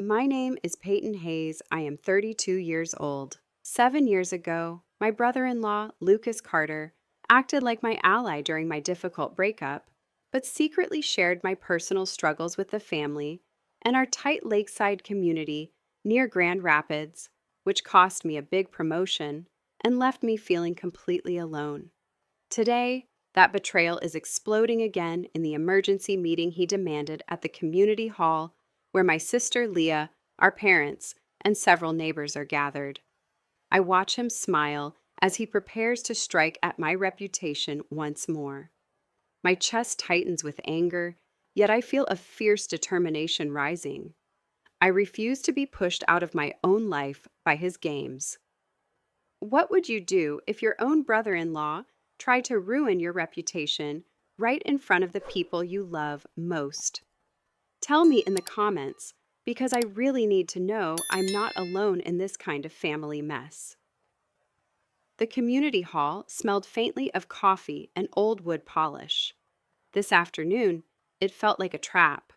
My name is Peyton Hayes. I am 32 years old. 7 years ago, my brother-in-law, Lucas Carter, acted like my ally during my difficult breakup, but secretly shared my personal struggles with the family and our tight lakeside community near Grand Rapids, which cost me a big promotion and left me feeling completely alone. Today, that betrayal is exploding again in the emergency meeting he demanded at the community hall where my sister Leah, our parents, and several neighbors are gathered. I watch him smile as he prepares to strike at my reputation once more. My chest tightens with anger, yet I feel a fierce determination rising. I refuse to be pushed out of my own life by his games. What would you do if your own brother-in-law tried to ruin your reputation right in front of the people you love most? Tell me in the comments, because I really need to know I'm not alone in this kind of family mess. The community hall smelled faintly of coffee and old wood polish. This afternoon, it felt like a trap.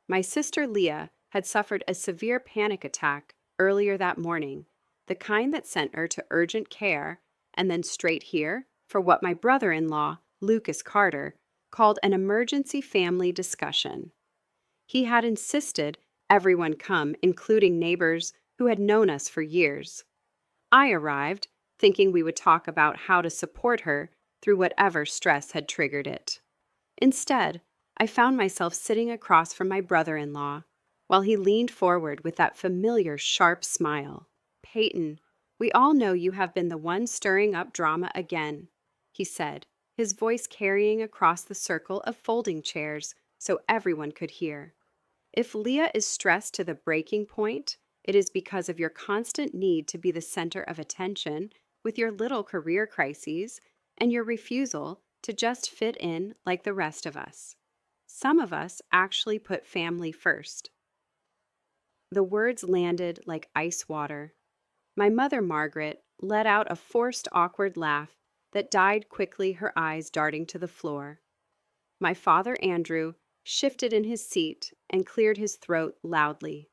My sister Leah had suffered a severe panic attack earlier that morning, the kind that sent her to urgent care and then straight here for what my brother-in-law, Lucas Carter, called an emergency family discussion. He had insisted everyone come, including neighbors who had known us for years. I arrived, thinking we would talk about how to support her through whatever stress had triggered it. Instead, I found myself sitting across from my brother-in-law, while he leaned forward with that familiar, sharp smile. "Peyton, we all know you have been the one stirring up drama again," he said, his voice carrying across the circle of folding chairs so everyone could hear. "If Leah is stressed to the breaking point, it is because of your constant need to be the center of attention with your little career crises and your refusal to just fit in like the rest of us. Some of us actually put family first." The words landed like ice water. My mother, Margaret, let out a forced, awkward laugh that died quickly, her eyes darting to the floor. My father, Andrew, shifted in his seat and cleared his throat loudly.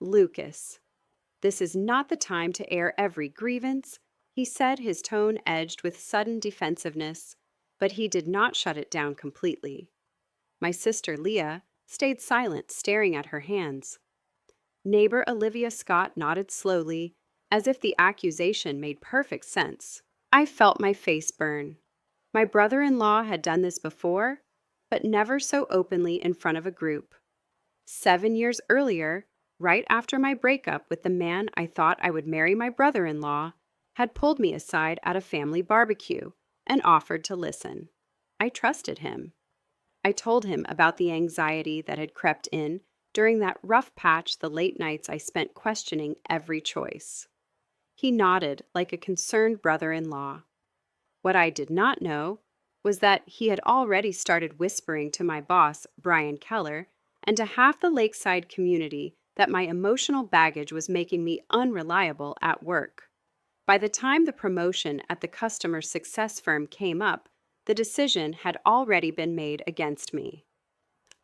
"Lucas, this is not the time to air every grievance," he said, his tone edged with sudden defensiveness, but he did not shut it down completely. My sister Leah stayed silent, staring at her hands. Neighbor Olivia Scott nodded slowly, as if the accusation made perfect sense. I felt my face burn. My brother-in-law had done this before, but never so openly in front of a group. 7 years earlier, right after my breakup with the man I thought I would marry, my brother-in-law had pulled me aside at a family barbecue and offered to listen. I trusted him. I told him about the anxiety that had crept in during that rough patch, the late nights I spent questioning every choice. He nodded like a concerned brother-in-law. What I did not know was that he had already started whispering to my boss, Brian Keller, and to half the lakeside community that my emotional baggage was making me unreliable at work. By the time the promotion at the customer success firm came up, the decision had already been made against me.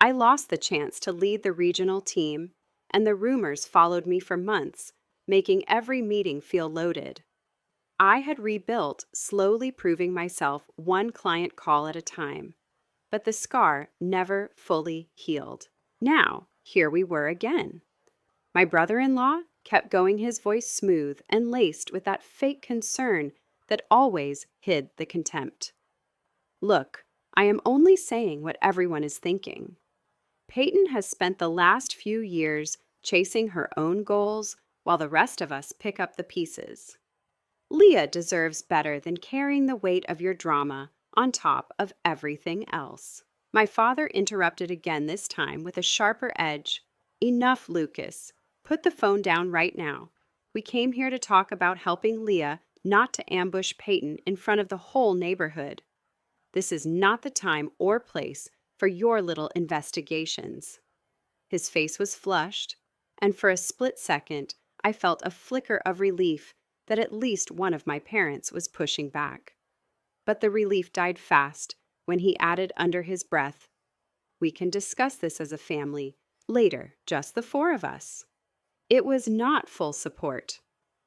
I lost the chance to lead the regional team, and the rumors followed me for months, making every meeting feel loaded. I had rebuilt, slowly proving myself one client call at a time, but the scar never fully healed. Now, here we were again. My brother-in-law kept going, his voice smooth and laced with that fake concern that always hid the contempt. "Look, I am only saying what everyone is thinking. Peyton has spent the last few years chasing her own goals while the rest of us pick up the pieces. Leah deserves better than carrying the weight of your drama on top of everything else." My father interrupted again, this time with a sharper edge. "Enough, Lucas. Put the phone down right now. We came here to talk about helping Leah, not to ambush Peyton in front of the whole neighborhood. This is not the time or place for your little investigations." His face was flushed, and for a split second, I felt a flicker of relief that at least one of my parents was pushing back. But the relief died fast when he added under his breath, "We can discuss this as a family later, just the four of us." It was not full support.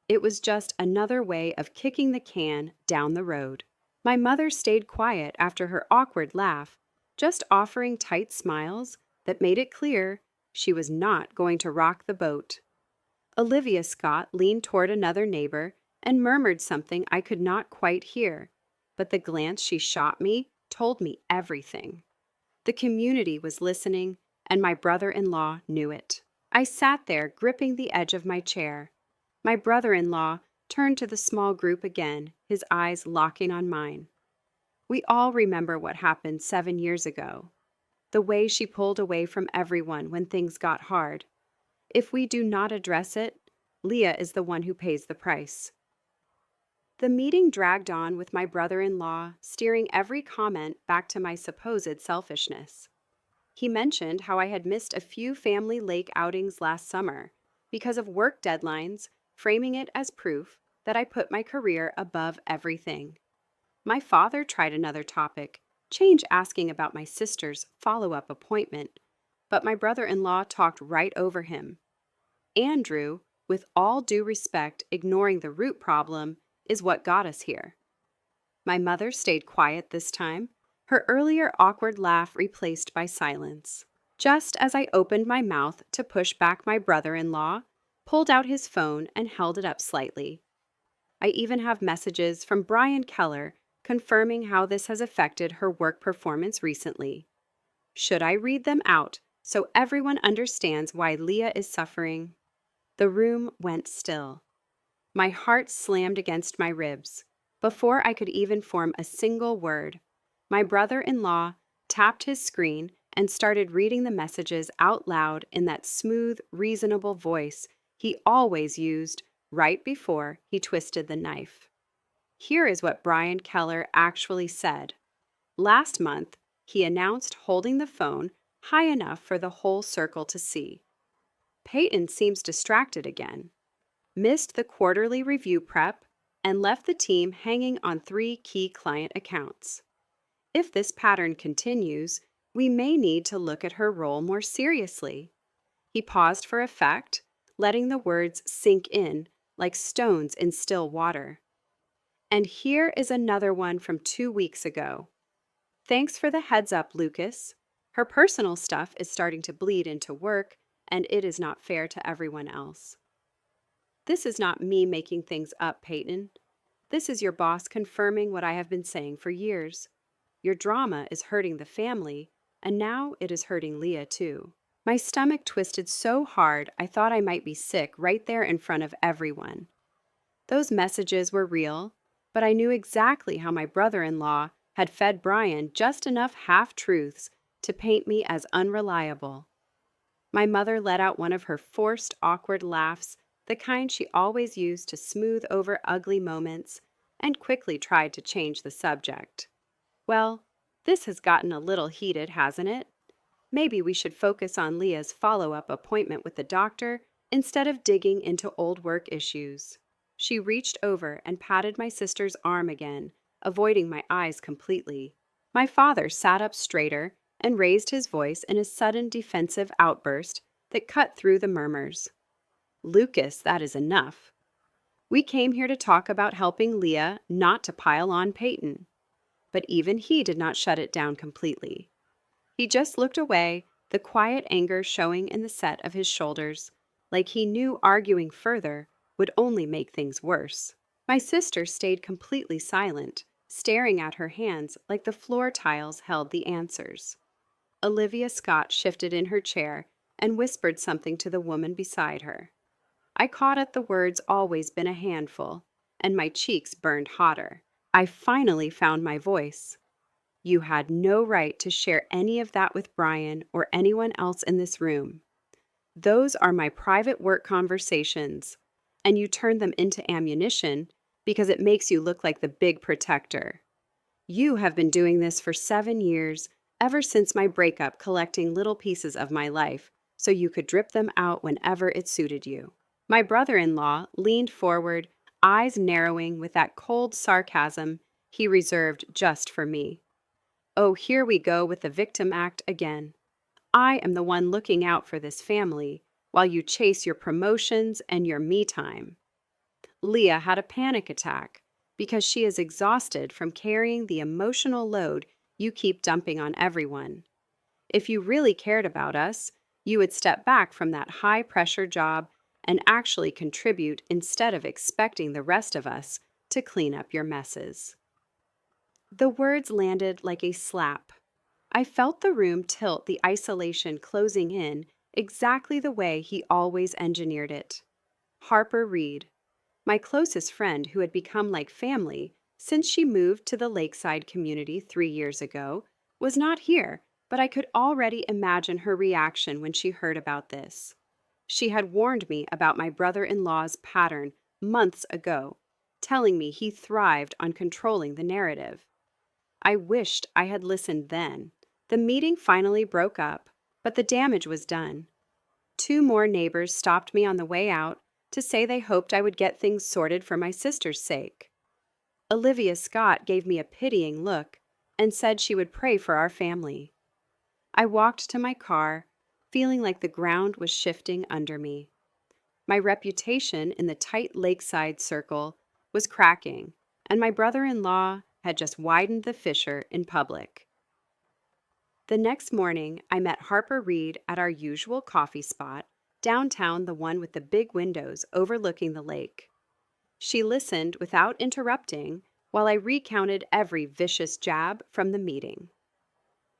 It was just another way of kicking the can down the road. My mother stayed quiet after her awkward laugh, just offering tight smiles that made it clear she was not going to rock the boat. Olivia Scott leaned toward another neighbor and murmured something I could not quite hear, but the glance she shot me told me everything. The community was listening, and my brother-in-law knew it. I sat there gripping the edge of my chair. My brother-in-law turned to the small group again, his eyes locking on mine. We all remember what happened 7 years ago. The way she pulled away from everyone when things got hard. If we do not address it, Leah is the one who pays the price. The meeting dragged on with my brother-in-law steering every comment back to my supposed selfishness. He mentioned how I had missed a few family lake outings last summer because of work deadlines, framing it as proof that I put my career above everything. My father tried another topic, change asking about my sister's follow-up appointment, but my brother-in-law talked right over him. Andrew, with all due respect, ignoring the root problem, is what got us here. My mother stayed quiet this time, her earlier awkward laugh replaced by silence. Just as I opened my mouth to push back, my brother-in-law pulled out his phone and held it up slightly. I even have messages from Brian Keller confirming how this has affected her work performance recently. Should I read them out so everyone understands why Leah is suffering? The room went still. My heart slammed against my ribs. Before I could even form a single word, my brother-in-law tapped his screen and started reading the messages out loud in that smooth, reasonable voice he always used right before he twisted the knife. Here is what Brian Keller actually said. Last month, he announced holding the phone high enough for the whole circle to see. Peyton seems distracted again. Missed the quarterly review prep, and left the team hanging on 3 key client accounts. If this pattern continues, we may need to look at her role more seriously. He paused for effect, letting the words sink in like stones in still water. And here is another one from 2 weeks ago. Thanks for the heads up, Lucas. Her personal stuff is starting to bleed into work, and it is not fair to everyone else. This is not me making things up, Peyton. This is your boss confirming what I have been saying for years. Your drama is hurting the family, and now it is hurting Leah too. My stomach twisted so hard I thought I might be sick right there in front of everyone. Those messages were real, but I knew exactly how my brother-in-law had fed Brian just enough half-truths to paint me as unreliable. My mother let out one of her forced, awkward laughs, the kind she always used to smooth over ugly moments, and quickly tried to change the subject. Well, this has gotten a little heated, hasn't it? Maybe we should focus on Leah's follow-up appointment with the doctor instead of digging into old work issues. She reached over and patted my sister's arm again, avoiding my eyes completely. My father sat up straighter and raised his voice in a sudden defensive outburst that cut through the murmurs. Lucas, that is enough. We came here to talk about helping Leah, not to pile on Peyton. But even he did not shut it down completely. He just looked away, the quiet anger showing in the set of his shoulders, like he knew arguing further would only make things worse. My sister stayed completely silent, staring at her hands like the floor tiles held the answers. Olivia Scott shifted in her chair and whispered something to the woman beside her. I caught at the words always been a handful, and my cheeks burned hotter. I finally found my voice. You had no right to share any of that with Brian or anyone else in this room. Those are my private work conversations, and you turned them into ammunition because it makes you look like the big protector. You have been doing this for 7 years, ever since my breakup, collecting little pieces of my life so you could drip them out whenever it suited you. My brother-in-law leaned forward, eyes narrowing with that cold sarcasm he reserved just for me. Oh, here we go with the victim act again. I am the one looking out for this family, while you chase your promotions and your me time. Leah had a panic attack because she is exhausted from carrying the emotional load you keep dumping on everyone. If you really cared about us, you would step back from that high-pressure job and actually contribute instead of expecting the rest of us to clean up your messes. The words landed like a slap. I felt the room tilt, the isolation closing in exactly the way he always engineered it. Harper Reed, my closest friend who had become like family since she moved to the lakeside community 3 years ago, was not here, but I could already imagine her reaction when she heard about this. She had warned me about my brother-in-law's pattern months ago, telling me he thrived on controlling the narrative. I wished I had listened then. The meeting finally broke up, but the damage was done. 2 more neighbors stopped me on the way out to say they hoped I would get things sorted for my sister's sake. Olivia Scott gave me a pitying look and said she would pray for our family. I walked to my car, feeling like the ground was shifting under me. My reputation in the tight lakeside circle was cracking, and my brother-in-law had just widened the fissure in public. The next morning, I met Harper Reed at our usual coffee spot, downtown, the one with the big windows overlooking the lake. She listened without interrupting while I recounted every vicious jab from the meeting.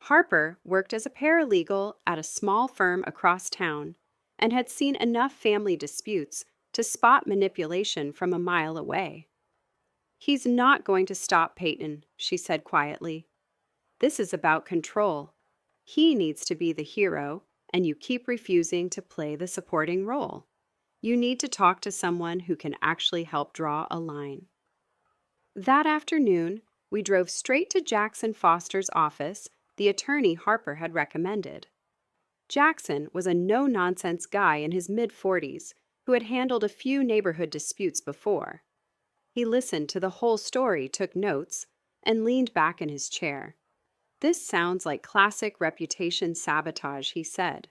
Harper worked as a paralegal at a small firm across town and had seen enough family disputes to spot manipulation from a mile away. "He's not going to stop Peyton," she said quietly. "This is about control. He needs to be the hero, and you keep refusing to play the supporting role. You need to talk to someone who can actually help draw a line." That afternoon, we drove straight to Jackson Foster's office, the attorney Harper had recommended. Jackson was a no-nonsense guy in his mid-40s who had handled a few neighborhood disputes before. He listened to the whole story, took notes, and leaned back in his chair. "This sounds like classic reputation sabotage," he said.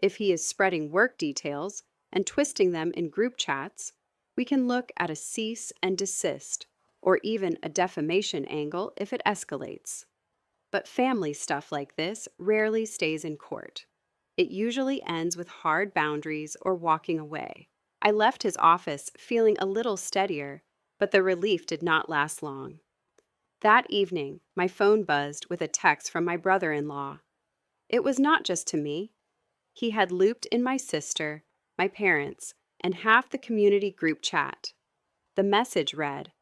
"If he is spreading work details and twisting them in group chats, we can look at a cease and desist, or even a defamation angle if it escalates. But family stuff like this rarely stays in court. It usually ends with hard boundaries or walking away." I left his office feeling a little steadier, but the relief did not last long. That evening, my phone buzzed with a text from my brother-in-law. It was not just to me. He had looped in my sister, my parents, and half the community group chat. The message read,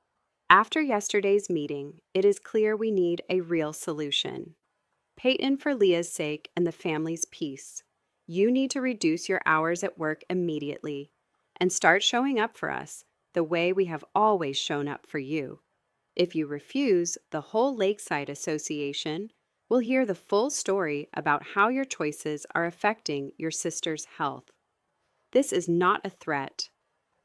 "After yesterday's meeting, it is clear we need a real solution. Peyton, for Leah's sake and the family's peace, you need to reduce your hours at work immediately and start showing up for us the way we have always shown up for you. If you refuse, the whole Lakeside Association will hear the full story about how your choices are affecting your sister's health. This is not a threat.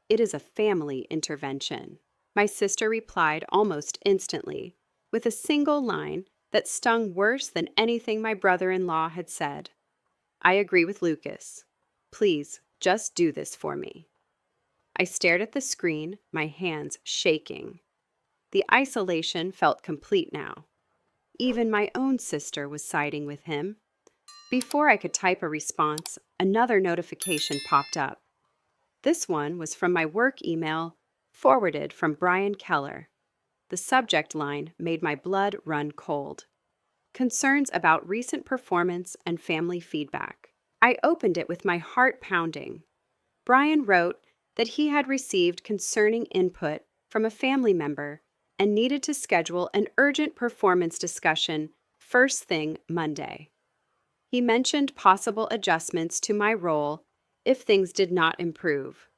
It is a family intervention." My sister replied almost instantly, with a single line that stung worse than anything my brother-in-law had said. "I agree with Lucas. Please, just do this for me." I stared at the screen, my hands shaking. The isolation felt complete now. Even my own sister was siding with him. Before I could type a response, another notification popped up. This one was from my work email, forwarded from Brian Keller. The subject line made my blood run cold. "Concerns about recent performance and family feedback." I opened it with my heart pounding. Brian wrote that he had received concerning input from a family member and needed to schedule an urgent performance discussion first thing Monday. He mentioned possible adjustments to my role if things did not improve.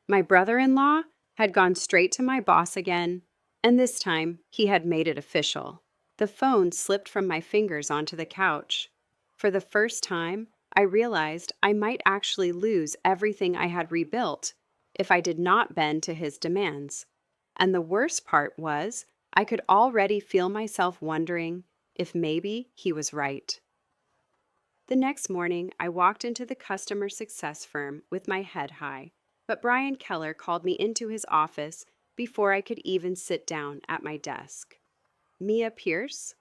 My brother-in-law had gone straight to my boss again, and this time he had made it official. The phone slipped from my fingers onto the couch. For the first time, I realized I might actually lose everything I had rebuilt if I did not bend to his demands. And the worst part was, I could already feel myself wondering if maybe he was right. The next morning, I walked into the customer success firm with my head high, but Brian Keller called me into his office before I could even sit down at my desk. Mia Pierce,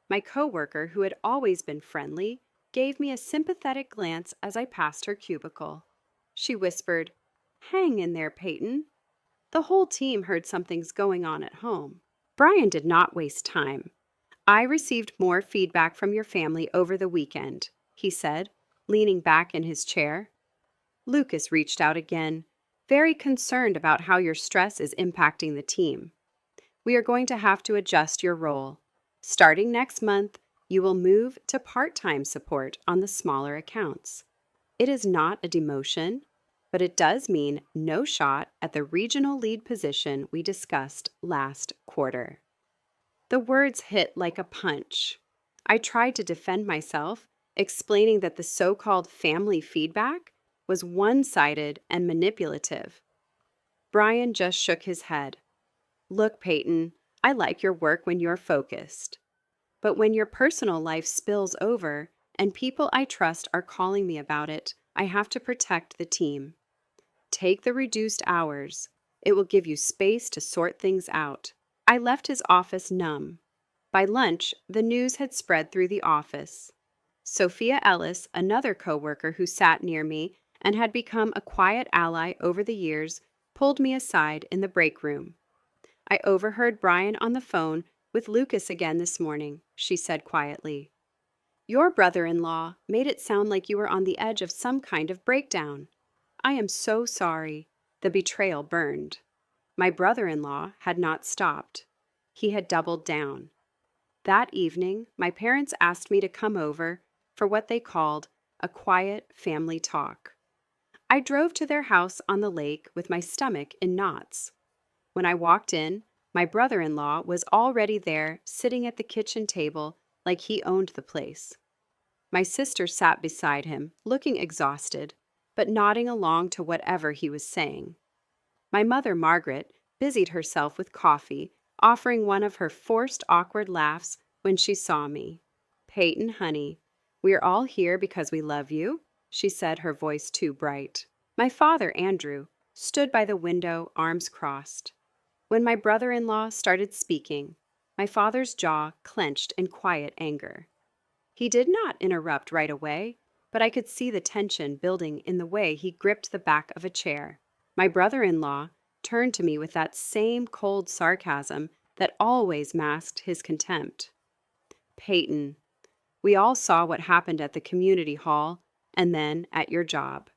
my coworker who had always been friendly, gave me a sympathetic glance as I passed her cubicle. She whispered, "Hang in there, Peyton. The whole team heard something's going on at home." Brian did not waste time. "I received more feedback from your family over the weekend," he said, leaning back in his chair. "Lucas reached out again, very concerned about how your stress is impacting the team. We are going to have to adjust your role. Starting next month, you will move to part-time support on the smaller accounts. It is not a demotion, but it does mean no shot at the regional lead position we discussed last quarter." The words hit like a punch. I tried to defend myself, explaining that the so-called family feedback was one-sided and manipulative. Brian just shook his head. "Look, Peyton, I like your work when you're focused. But when your personal life spills over and people I trust are calling me about it, I have to protect the team. Take the reduced hours. It will give you space to sort things out." I left his office numb. By lunch, the news had spread through the office. Sophia Ellis, another coworker who sat near me and had become a quiet ally over the years, pulled me aside in the break room. "I overheard Brian on the phone with Lucas again this morning," she said quietly. "Your brother-in-law made it sound like you were on the edge of some kind of breakdown. I am so sorry." The betrayal burned. My brother-in-law had not stopped. He had doubled down. That evening, my parents asked me to come over for what they called a quiet family talk. I drove to their house on the lake with my stomach in knots. When I walked in, my brother-in-law was already there, sitting at the kitchen table like he owned the place. My sister sat beside him, looking exhausted, but nodding along to whatever he was saying. My mother, Margaret, busied herself with coffee, offering one of her forced awkward laughs when she saw me. "Peyton, honey, we're all here because we love you," she said, her voice too bright. My father, Andrew, stood by the window, arms crossed. When my brother-in-law started speaking, my father's jaw clenched in quiet anger. He did not interrupt right away, but I could see the tension building in the way he gripped the back of a chair. My brother-in-law turned to me with that same cold sarcasm that always masked his contempt. "Peyton, we all saw what happened at the community hall and then at your job.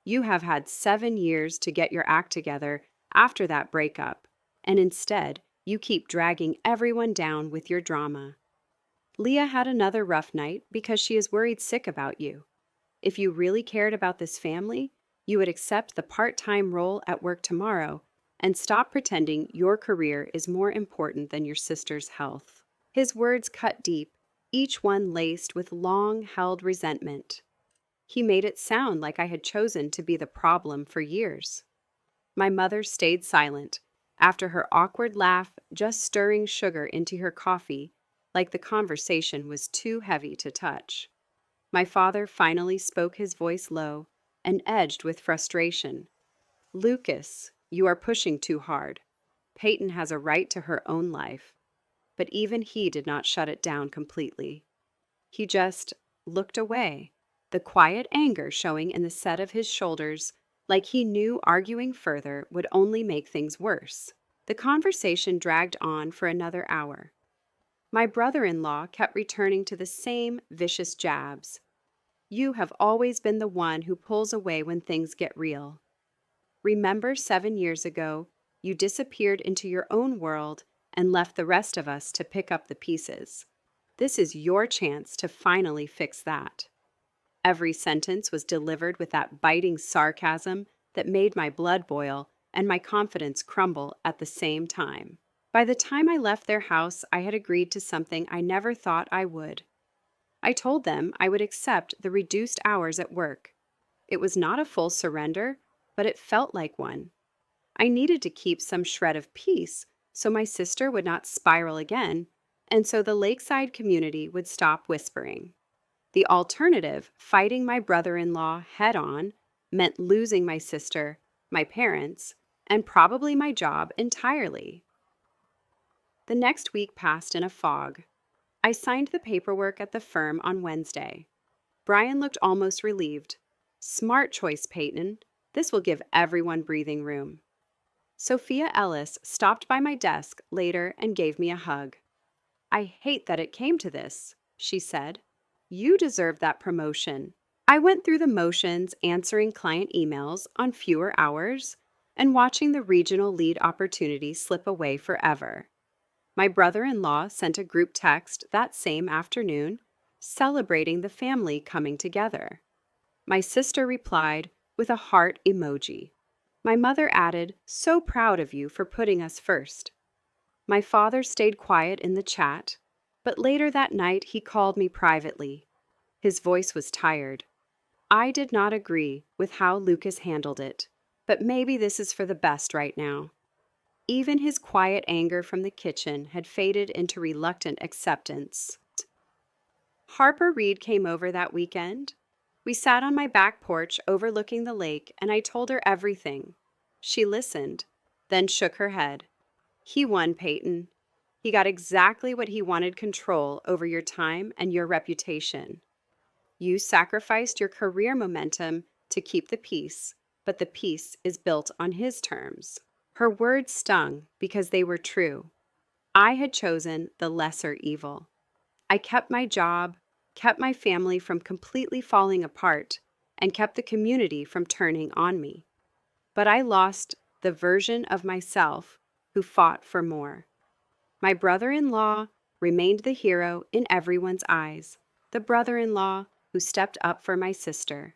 You have had 7 years to get your act together after that breakup, and instead, you keep dragging everyone down with your drama. Leah had another rough night because she is worried sick about you. If you really cared about this family, you would accept the part-time role at work tomorrow and stop pretending your career is more important than your sister's health." His words cut deep, each one laced with long-held resentment. He made it sound like I had chosen to be the problem for years. My mother stayed silent, after her awkward laugh, just stirring sugar into her coffee, like the conversation was too heavy to touch. My father finally spoke, his voice low and edged with frustration. "Lucas, you are pushing too hard. Peyton has a right to her own life." But even he did not shut it down completely. He just looked away, the quiet anger showing in the set of his shoulders, like he knew arguing further would only make things worse. The conversation dragged on for another hour. My brother-in-law kept returning to the same vicious jabs. "You have always been the one who pulls away when things get real. Remember 7 years ago, you disappeared into your own world and left the rest of us to pick up the pieces. This is your chance to finally fix that." Every sentence was delivered with that biting sarcasm that made my blood boil and my confidence crumble at the same time. By the time I left their house, I had agreed to something I never thought I would. I told them I would accept the reduced hours at work. It was not a full surrender, but it felt like one. I needed to keep some shred of peace so my sister would not spiral again, and so the lakeside community would stop whispering. The alternative, fighting my brother-in-law head-on, meant losing my sister, my parents, and probably my job entirely. The next week passed in a fog. I signed the paperwork at the firm on Wednesday. Brian looked almost relieved. Smart choice, Peyton. This will give everyone breathing room. Sophia Ellis stopped by my desk later and gave me a hug. I hate that it came to this, she said. You deserve that promotion. I went through the motions answering client emails on fewer hours and watching the regional lead opportunity slip away forever. My brother-in-law sent a group text that same afternoon, celebrating the family coming together. My sister replied with a heart emoji. My mother added, "So proud of you for putting us first." My father stayed quiet in the chat, but later that night he called me privately. His voice was tired. I did not agree with how Lucas handled it, but maybe this is for the best right now. Even his quiet anger from the kitchen had faded into reluctant acceptance. Harper Reed came over that weekend. We sat on my back porch overlooking the lake, and I told her everything. She listened, then shook her head. He won, Peyton. He got exactly what he wanted: control over your time and your reputation. You sacrificed your career momentum to keep the peace, but the peace is built on his terms. Her words stung because they were true. I had chosen the lesser evil. I kept my job, kept my family from completely falling apart, and kept the community from turning on me. But I lost the version of myself who fought for more. My brother-in-law remained the hero in everyone's eyes, the brother-in-law who stepped up for my sister.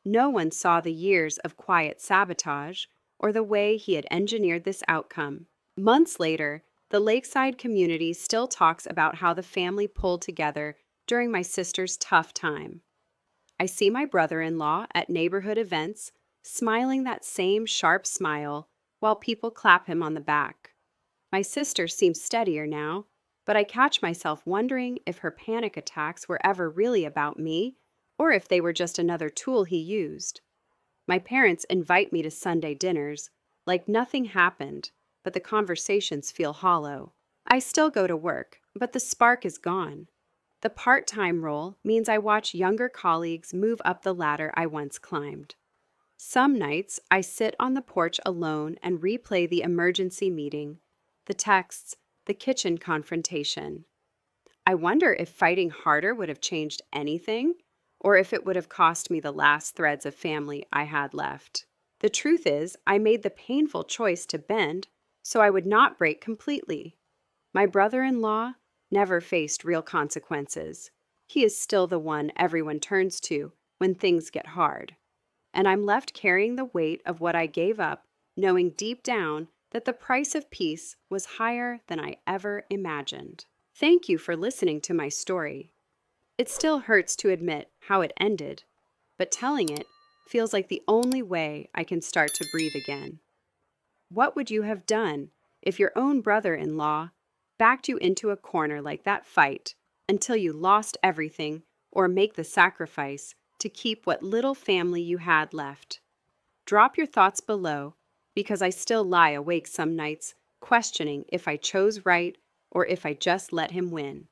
No one saw the years of quiet sabotage or the way he had engineered this outcome. Months later, the lakeside community still talks about how the family pulled together during my sister's tough time. I see my brother-in-law at neighborhood events, smiling that same sharp smile while people clap him on the back. My sister seems steadier now, but I catch myself wondering if her panic attacks were ever really about me, or if they were just another tool he used. My parents invite me to Sunday dinners, like nothing happened, but the conversations feel hollow. I still go to work, but the spark is gone. The part-time role means I watch younger colleagues move up the ladder I once climbed. Some nights, I sit on the porch alone and replay the emergency meeting, the texts, the kitchen confrontation. I wonder if fighting harder would have changed anything, or if it would have cost me the last threads of family I had left. The truth is, I made the painful choice to bend so I would not break completely. My brother-in-law never faced real consequences. He is still the one everyone turns to when things get hard. And I'm left carrying the weight of what I gave up, knowing deep down that the price of peace was higher than I ever imagined. Thank you for listening to my story. It still hurts to admit how it ended, but telling it feels like the only way I can start to breathe again. What would you have done if your own brother-in-law backed you into a corner like that fight until you lost everything or make the sacrifice to keep what little family you had left? Drop your thoughts below, because I still lie awake some nights questioning if I chose right or if I just let him win.